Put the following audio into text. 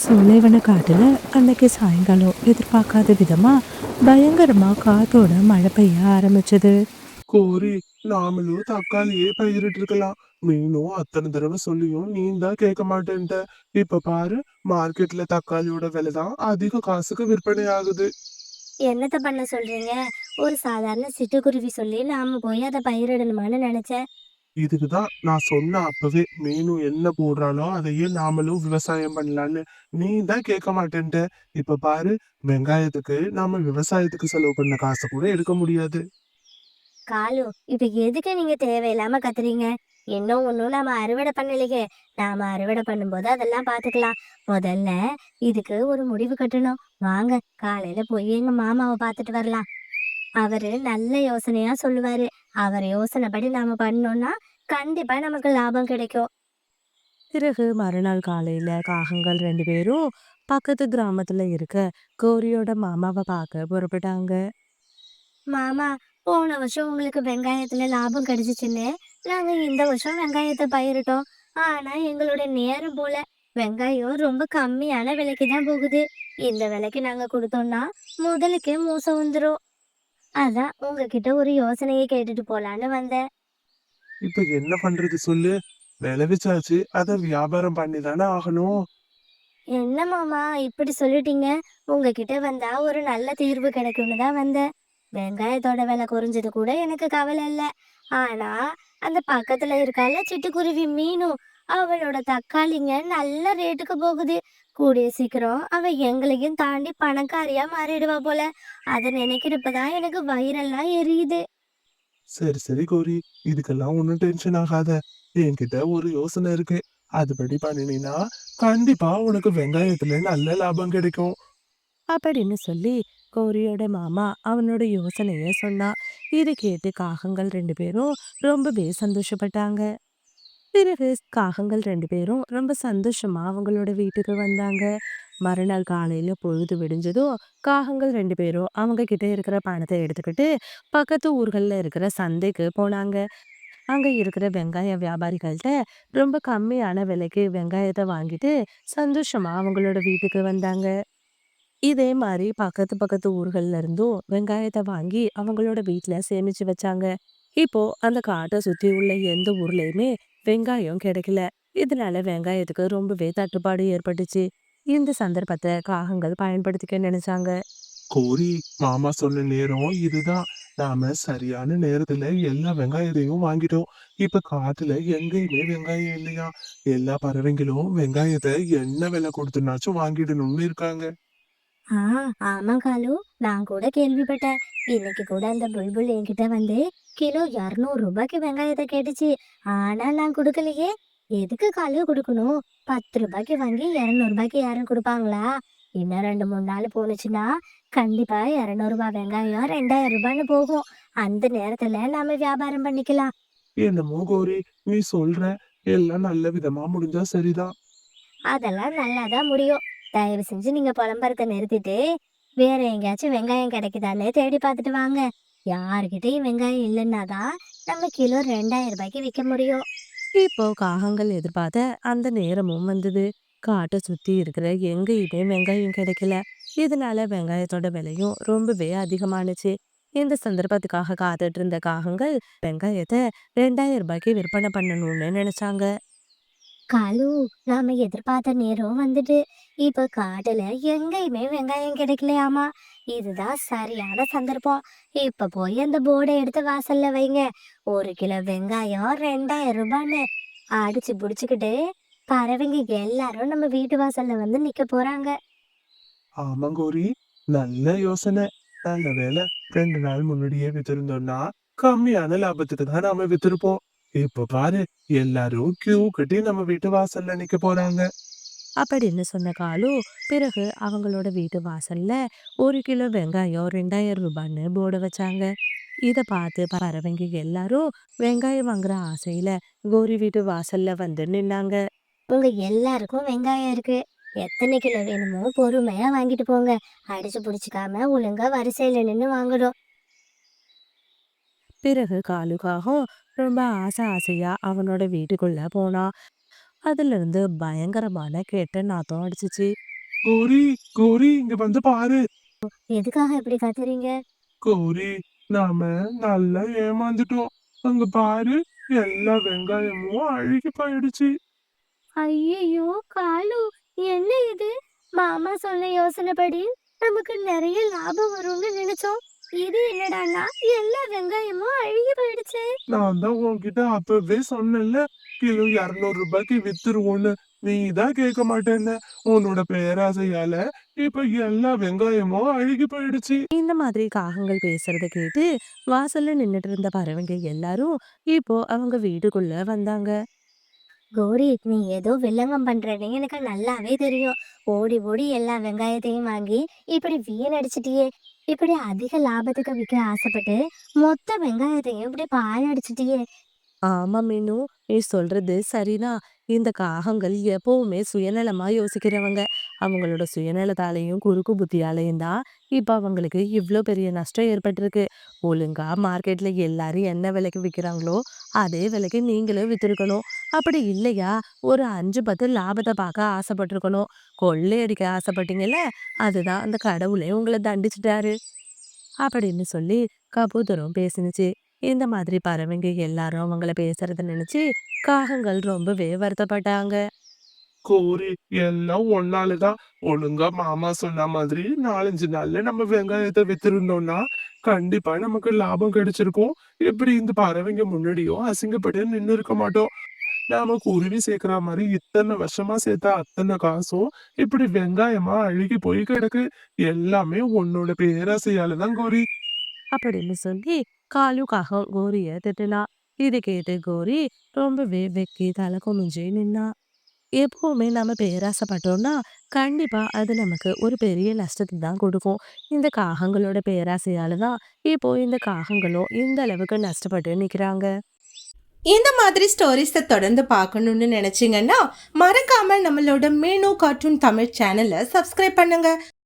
சோலைவன காட்டுல அன்னைக்கு சாயங்காலம் எதிர்பார்க்காத விதமா பயங்கரமா காத்தோட மழை பெய்ய ஆரம்பிச்சது. கோரி, நாமளும் தக்காளியே பயிரிட்டு இருக்கலாம். நீனும் அத்தனை தடவை சொல்லியும் நீ தான் கேட்க மாட்டேன்ட்ட. இப்ப பாரு, மார்க்கெட்ல தக்காளியோட விலை தான் அதிக காசுக்கு விற்பனை ஆகுது. என்னத்த பண்ண சொல்றீங்க? ஒரு சாதாரண சிட்டுக்குருவி சொல்லி நாம போய் அத பயிரிடணுமான்னு நெனச்சேன். இதுக்குதான் நான் சொன்ன அப்பவே மீனும் என்ன போடுறானோ அதையே நாமளும் விவசாயம் பண்ணலான்னு. நீ தான் கேட்க மாட்டேன்ட்ட. இப்ப பாரு, வெங்காயத்துக்கு நாம விவசாயத்துக்கு செலவு பண்ண காசை கூட எடுக்க முடியாது. காலு, இப்ப எதுக்கு நீங்க தேவையில்லாம கத்துறீங்க? இன்னும் ஒண்ணும் நாம அறுவடை பண்ணலையே. நாம அறுவடை பண்ணும்போது அதெல்லாம் பாத்துக்கலாம். முதல்ல இதுக்கு ஒரு முடிவு கட்டணும். வாங்க, காலையில போய் எங்க மாமாவ பாத்துட்டு வரலாம். அவரு நல்ல யோசனையா சொல்லுவாரு. அவர் யோசனைப்படி நாம பண்ணோம்னா கண்டிப்பா நமக்கு லாபம் கிடைக்கும். பிறகு மறுநாள் காலையில காகங்கள் 2 பேரும் பக்கத்து கிராமத்துல இருக்க கோரியோட மாமாவை பார்க்க புறப்பட்டாங்க. மாமா, போன வருஷம் உங்களுக்கு வெங்காயத்துல லாபம் கிடைச்சிச்சுன்னு நாங்க இந்த வருஷம் வெங்காயத்தை பயிரிட்டோம். ஆனா எங்களோட நேரம் போல வெங்காயம் ரொம்ப கம்மியான விலைக்கு தான் போகுது. இந்த விலைக்கு நாங்க கொடுத்தோம்னா முதலுக்கே மோசம் வந்துரும். அதான் உங்ககிட்ட ஒரு யோசனையை கேட்டுட்டு போலான்னு வந்தேன். இப்ப என்ன பண்றது சொல்லு. விளைவிச்சாச்சு, அதை வியாபாரம் பண்ணி தானே ஆகணும். என்ன மாமா இப்படி சொல்லிட்டீங்க? உங்ககிட்ட வந்தா ஒரு நல்ல தீர்வு கிடைக்கும்னு தான் வந்தேன். வெங்காயத்தோட விலை குறைஞ்சது கூட எனக்கு கவலை இல்ல. ஆனா அந்த பக்கத்துல இருக்கால சிட்டுக்குருவி மீனும், அவளோட தக்காளிங்க நல்ல ரேட்டுக்கு போகுது. கூடிய சீக்கிரம் அவ எங்களையும் தாண்டி பணக்காரியா மாறிடுவா போல. அதை நினைக்கிறப்பதான் எனக்கு வயிறெல்லாம் எரியுது. சரி சரி கோரி, இதுக்கெல்லாம் ஒன்றும் டென்ஷன் ஆகாத. என்கிட்ட ஒரு யோசனை இருக்கு. அதுபடி பண்ணினீன்னா கண்டிப்பா உனக்கு வெங்காயத்துல நல்ல லாபம் கிடைக்கும். அப்படின்னு சொல்லி கோரியோட மாமா அவனோட யோசனைய சொன்னா. இதை கேட்டு காகங்கள் 2 பேரும் ரொம்பவே சந்தோஷப்பட்டாங்க. பிறகு காகங்கள் 2 பேரும் ரொம்ப சந்தோஷமா அவங்களோட வீட்டுக்கு வந்தாங்க. மறுநாள் காலையில பொழுது விடிஞ்சதும் காகங்கள் 2 பேரும் அவங்க கிட்ட இருக்கிற பணத்தை எடுத்துக்கிட்டு பக்கத்து ஊர்கள்ல இருக்கிற சந்தைக்கு போனாங்க. அங்க இருக்கிற வெங்காய வியாபாரிகள்ட்ட ரொம்ப கம்மியான விலைக்கு வெங்காயத்தை வாங்கிட்டு சந்தோஷமா அவங்களோட வீட்டுக்கு வந்தாங்க. இதே மாரி பக்கத்து பக்கத்து ஊர்கள்ல இருந்தும் வெங்காயத்த வாங்கி அவங்களோட வீட்ல சேமிச்சு வச்சாங்க. இப்போ அந்த காட்ட சுத்தி உள்ள எந்த ஊர்லயுமே வெங்காயம் கிடைக்கல. இதனால வெங்காயத்துக்கு ரொம்பவே தட்டுப்பாடு ஏற்பட்டுச்சு. இந்த சந்தர்ப்பத்தை காகங்கள் பயன்படுத்திக்க நினைச்சாங்க. கோரி, மாமா சொன்ன நேரம் இதுதான். நாம சரியான நேரத்துல எல்லா வெங்காயத்தையும் வாங்கிட்டோம். இப்ப காட்டுல எங்கேயுமே வெங்காயம் இல்லையா? எல்லா பறவைங்களும் வெங்காயத்தை என்ன விலை கொடுத்துனாச்சும் வாங்கிடணும்னு இருக்காங்க. ஆ, ஆமா காலு. நான் கூட கேள்விப்பட்டேன். இன்னைக்கு கூட அந்த புல்புல் என்கிட்ட வந்து கிலோ 200 ரூபாய்க்கு வெங்காயத்தை கேட்டுச்சு. ஆனா நான் கொடுக்கலையே. எதுக்கு காலு கொடுக்கணும்? 10 ரூபாய்க்கு வாங்கி 200 ரூபாய்க்கு யாரும் கொடுப்பாங்களா? இன்னும் 2 3 நாள் போனுச்சுன்னா கண்டிப்பா 200 ரூபாய் வெங்காயம் 2000 ரூபான்னு போகும். அந்த நேரத்துல நாம வியாபாரம் பண்ணிக்கலாம். என்னமோ கோரி, நீ சொல்ற எல்லாம் நல்ல விதமா முடிஞ்சா சரிதான். அதெல்லாம் நல்லாதான் முடியும். தயவு செஞ்சு நீங்க புலம்புறத நிறுத்திட்டு வேற எங்கேயாச்சும் வெங்காயம் கிடைக்குதான்னு தேடி பார்த்துட்டு வாங்க. யாருக்கிட்டையும் வெங்காயம் இல்லைன்னா தான் நம்ம கிலோ 2000 ரூபாய்க்கு விற்க முடியும். இப்போ காகங்கள் எதிர்பார்த்த அந்த நேரமும் வந்தது. காட்டை சுத்தி இருக்கிற எங்கேயுமே வெங்காயம் கிடைக்கல. இதனால வெங்காயத்தோட விலையும் ரொம்பவே அதிகமானுச்சு. இந்த சந்தர்ப்பத்துக்காக காத்துட்டு இருந்த காகங்கள் வெங்காயத்தை 2000 ரூபாய்க்கு விற்பனை பண்ணணும்னு நினைச்சாங்க. காலு, நாம எதிர்பார்த்த நேரம் வந்துட்டு இப்ப காட்டுல எங்கேயுமே வெங்காயம் கிடைக்கலையாமா. இதுதான் சரியான சந்தர்ப்பம். இப்ப போய் அந்த போர்டை எடுத்து வாசல்ல வைங்க. 1 கிலோ வெங்காயம் 2000 ரூபான்னு அடிச்சு புடிச்சுக்கிட்டு பறவைங்க எல்லாரும் நம்ம வீட்டு வாசல்ல வந்து நிக்க போறாங்க. ஆமா கோரி, நல்ல யோசனை. நல்ல வேலை, 2 நாள் முன்னாடியே வித்திருந்தோம்னா கம்மியான லாபத்துக்கு தான் நாம வித்திருப்போம். இப்ப பாரு, எல்லாரும் கியூ கட்டி நம்ம வீட்டு வாசல்ல நிக்க போறாங்க. அப்படின்னு சொன்ன காலு பிறகு அவங்களோட வீட்டு வாசல்ல 1 கிலோ வெங்காயம் 2000 ரூபான்னு போர்டு வச்சாங்க. இத பார்த்து பறவைங்க எல்லாரும் வெங்காயம் வாங்குற ஆசையில கோரி வீட்டு வாசல்ல வந்து நின்னாங்க. உங்க எல்லாருக்கும் வெங்காயம் இருக்கு. எத்தனை கிலோ வேணுமோ பொறுமையா வாங்கிட்டு போங்க. அடிச்சு புடிச்சுக்காம ஒழுங்கா வரிசையில நின்னு வாங்கணும். பிறகு காலுக்காகவும் ரொம்ப ஆசை ஆசையா அவனோட வீட்டுக்குள்ள போனான். அதுல இருந்து பயங்கரமான கெட்ட நாத்தம் அடிச்சுச்சு. கோரி கோரி இங்க வந்து பாரு. எதுக்காக இப்படி கத்துறீங்க? கோரி, நாம நல்லா ஏமாந்துட்டோம். அங்க பாரு, எல்லா வெங்காயமும் அழுகி போயிடுச்சு. ஐயையோ! காலு, என்ன இது? மாமா சொன்ன யோசனைப்படி நமக்கு நெறைய லாபம் வரும்னு நினைச்சோம். இது என்னடான்னா எல்லா வெங்காயமும் அழுகி போயிடுச்சே! நான் தான் உன்கிட்ட அப்பவே சொன்னேன்ல, கிலோ 200 ரூபாய்க்கு வித்துருவோன்னு. நீ தான் கேட்க மாட்டேன்ன. உன்னோட பேராசையால இப்ப எல்லா வெங்காயமும் அழுகி போயிடுச்சு. இந்த மாதிரி காகங்கள் பேசுறத கேட்டு வாசல்ல நின்னுட்டு இருந்த பறவைங்க எல்லாரும் இப்போ அவங்க வீட்டுக்குள்ள வந்தாங்க. கௌரி, நீ ஏதோ வில்லங்கம் பண்றேன்னு எனக்கு நல்லாவே தெரியும். ஓடி ஓடி எல்லா வெங்காயத்தையும் வாங்கி இப்படி வீணடிச்சிட்டியே! இப்படி அதிக லாபத்துக்கு விக்க ஆசைப்பட்டு மொத்த வெங்காயத்தையும் இப்படி பாழடிச்சிட்டியே! ஆமா மீனு, நீ சொல்றது சரிதான். இந்த காகங்கள் எப்பவுமே சுயநலமா யோசிக்கிறவங்க. அவங்களோட சுயநலத்தாலையும், குறுக்கு புத்தியாலையும் தான் இப்ப அவங்களுக்கு இவ்ளோ பெரிய நஷ்டம் ஏற்பட்டிருக்கு. ஒழுங்கா மார்க்கெட்ல எல்லாரும் என்ன விலைக்கு விக்கிறாங்களோ, அதே விலைக்கு நீங்களும் வித்திருக்கணும். அப்படி இல்லையா, ஒரு 5, 10 லாபத்த பார்க்க ஆசைப்பட்டுருக்கணும். கொள்ளையடிக்க ஆசைப்பட்டீங்கல்ல, அதுதான் அந்த கடவுளே உங்கள தண்டிச்சுட்டாரு. அப்படின்னு சொல்லி கபூதரும் பேசினுச்சு. இந்த மாதிரி பறவைங்க எல்லாரும் அவங்கள பேசுறத நினைச்சு காகங்கள் ரொம்பவே வருத்தப்பட்டாங்க. கோரி, எல்லாம் உன்னாலதான். ஒழுங்கா மாமா சொன்ன மாதிரி 4-5 நாள்ல நம்ம வெங்காயத்தை வித்திருந்தோம்னா கண்டிப்பா நமக்கு லாபம் கிடைச்சிருக்கும். எப்படி இந்த பறவைங்க முன்னாடியும் அசிங்கப்பட்டு நின்னு இருக்க மாட்டோம். நாம குருவி சேர்க்கிற மாதிரி இத்தனை வருஷமா சேர்த்த அத்தனை காசும் இப்படி வெங்காயமா அழுகி போய் கிடக்கு. எல்லாமே உன்னோட பேராசையால தான் கோரி. அப்படின்னு சொல்லி காலு காகம் கோரிய திட்டுனா. இதை கேட்டு கோரி ரொம்பவே வெக்கி தலை குமிஞ்சு நின்னா. எப்பவுமே நம்ம பேராசைப்பட்டோம்னா கண்டிப்பா அது நமக்கு ஒரு பெரிய நஷ்டத்தை தான் கொடுக்கும். இந்த காகங்களோட பேராசையால தான் இப்போ இந்த காகங்களும் இந்த அளவுக்கு நஷ்டப்பட்டு நிக்கிறாங்க. இந்த மாதிரி ஸ்டோரிஸை தொடர்ந்து பார்க்கணுன்னு நினைச்சீங்கன்னா மறக்காம நம்மளோட மீனு கார்ட்டூன் தமிழ் சேனலை சப்ஸ்கிரைப் பண்ணுங்க.